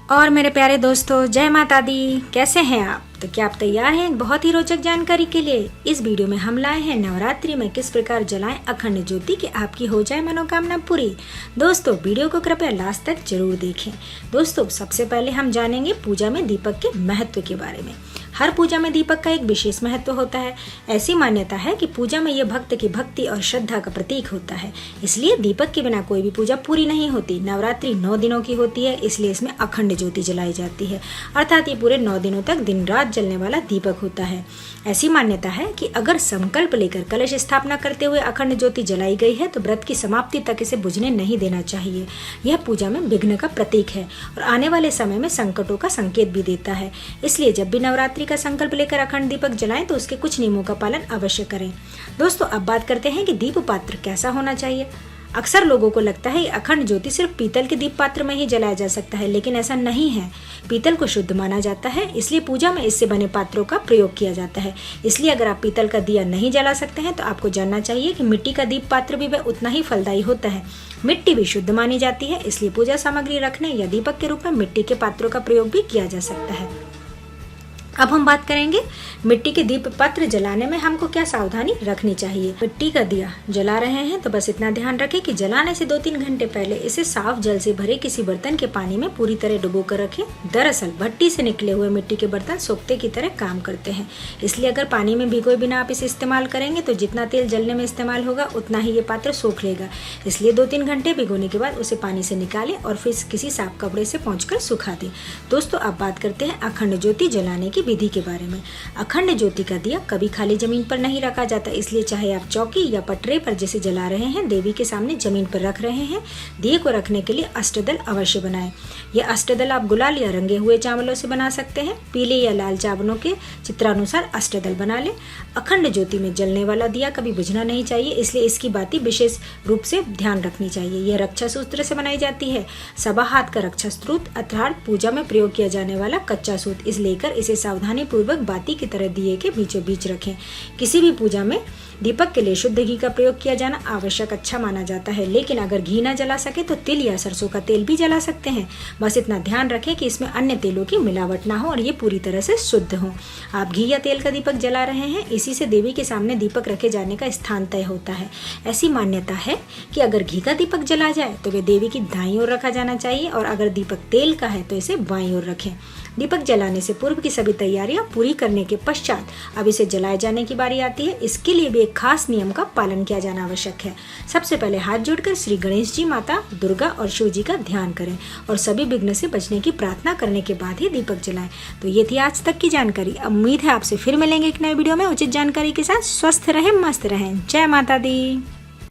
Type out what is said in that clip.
और मेरे प्यारे दोस्तों, जय माता दी। कैसे हैं आप? तो क्या आप तैयार हैं एक बहुत ही रोचक जानकारी के लिए? इस वीडियो में हम लाए हैं नवरात्रि में किस प्रकार जलाएं अखंड ज्योति कि आपकी हो जाए मनोकामना पूरी। दोस्तों, वीडियो को कृपया लास्ट तक जरूर देखें। दोस्तों, सबसे पहले हम जानेंगे पूजा में दीपक के महत्व के बारे में। हर पूजा में दीपक का एक विशेष महत्व होता है। ऐसी मान्यता है कि पूजा में यह भक्त की भक्ति और श्रद्धा का प्रतीक होता है, इसलिए दीपक के बिना कोई भी पूजा पूरी नहीं होती। नवरात्रि 9 दिनों की होती है, इसलिए इसमें अखंड ज्योति जलाई जाती है, अर्थात ये पूरे 9 दिनों तक दिन रात जलने वाला दीपक होता है। ऐसी मान्यता है कि अगर संकल्प लेकर कलश स्थापना करते हुए अखंड ज्योति जलाई गई है तो व्रत की समाप्ति तक इसे बुझने नहीं देना चाहिए। यह पूजा में विघ्न का प्रतीक है और आने वाले समय में संकटों का संकेत भी देता है। इसलिए जब भी नवरात्रि का संकल्प लेकर अखंड दीपक जलाएं तो उसके कुछ नियमों का पालन अवश्य करें। दोस्तों, अब बात करते हैं कि दीप पात्र कैसा होना चाहिए। अक्सर लोगों को लगता है अखंड ज्योति सिर्फ पीतल के दीप पात्र में ही जलाया जा सकता है, लेकिन ऐसा नहीं है। पीतल को शुद्ध माना जाता है, इसलिए पूजा में इससे बने पात्रों का प्रयोग किया जाता है। इसलिए अगर आप पीतल का दिया नहीं जला सकते हैं तो आपको जानना चाहिए कि मिट्टी का दीप पात्र भी वह उतना ही फलदायी होता है। मिट्टी भी शुद्ध मानी जाती है, इसलिए पूजा सामग्री रखने या दीपक के रूप में मिट्टी के पात्रों का प्रयोग भी किया जा सकता है। अब हम बात करेंगे मिट्टी के दीप पात्र जलाने में हमको क्या सावधानी रखनी चाहिए। मिट्टी का दिया जला रहे हैं तो बस इतना ध्यान रखें कि जलाने से 2-3 घंटे पहले इसे साफ जल से भरे किसी बर्तन के पानी में पूरी तरह डुबो कर रखें। दरअसल भट्टी से निकले हुए मिट्टी के बर्तन सोखते की तरह काम करते हैं, इसलिए अगर पानी में भिगोए बिना आप इसे इस्तेमाल करेंगे तो जितना तेल जलने में इस्तेमाल होगा उतना ही ये पात्र सोख लेगा। इसलिए 2-3 घंटे भिगोने के बाद उसे पानी से निकालें और फिर किसी साफ कपड़े से पोंछकर सुखा दें। दोस्तों, अब बात करते हैं अखंड ज्योति जलाने की विधि के बारे में। अखंड ज्योति का दिया कभी खाली जमीन पर नहीं रखा जाता, इसलिए चाहे आप चौकी या पटरे पर जिसे जला रहे हैं, देवी के सामने जमीन पर रख रहे हैं, दिए को रखने के लिए अष्टदल अवश्य बनाएं। यह अष्टदल आप गुलाल या रंगे हुए चावलों से बना सकते हैं। पीले या लाल चावलों के चित्रानुसार अष्टदल बना लें। अखंड ज्योति में जलने वाला दिया कभी बुझना नहीं चाहिए, इसलिए इसकी बातें विशेष रूप से ध्यान रखनी चाहिए। यह रक्षा सूत्र से बनाई जाती है। सवा हाथ का रक्षा सूत्र अर्थात पूजा में प्रयोग किया जाने वाला कच्चा सूत, इस लेकर इसे सावधानी पूर्वक बाती की तरह दिए के बीचों बीच रखें। किसी भी पूजा में दीपक के लिए शुद्ध घी का प्रयोग किया जाना आवश्यक अच्छा माना जाता है, लेकिन अगर घी न जला सके तो तिल या सरसों का तेल भी जला सकते हैं। बस इतना ध्यान रखें कि इसमें अन्य तेलों की मिलावट ना हो और ये पूरी तरह से शुद्ध हो। आप घी या तेल का दीपक जला रहे हैं, इसी से देवी के सामने दीपक रखे जाने का स्थान तय होता है। ऐसी मान्यता है कि अगर घी का दीपक जला जाए तो वे देवी की दाईं ओर रखा जाना चाहिए और अगर दीपक तेल का है तो इसे बाईं ओर रखें। दीपक जलाने से पूर्व की सभी तैयारियां पूरी करने के पश्चात अब इसे जलाए जाने की बारी आती है। इसके लिए भी एक खास नियम का पालन किया जाना आवश्यक है। सबसे पहले हाथ जोड़कर श्री गणेश जी, माता दुर्गा और शिव जी का ध्यान करें और सभी विघ्न से बचने की प्रार्थना करने के बाद ही दीपक जलाएं। तो ये थी आज तक की जानकारी। उम्मीद है आपसे फिर मिलेंगे एक नए वीडियो में उचित जानकारी के साथ। स्वस्थ रहें, मस्त रहें। जय माता दी।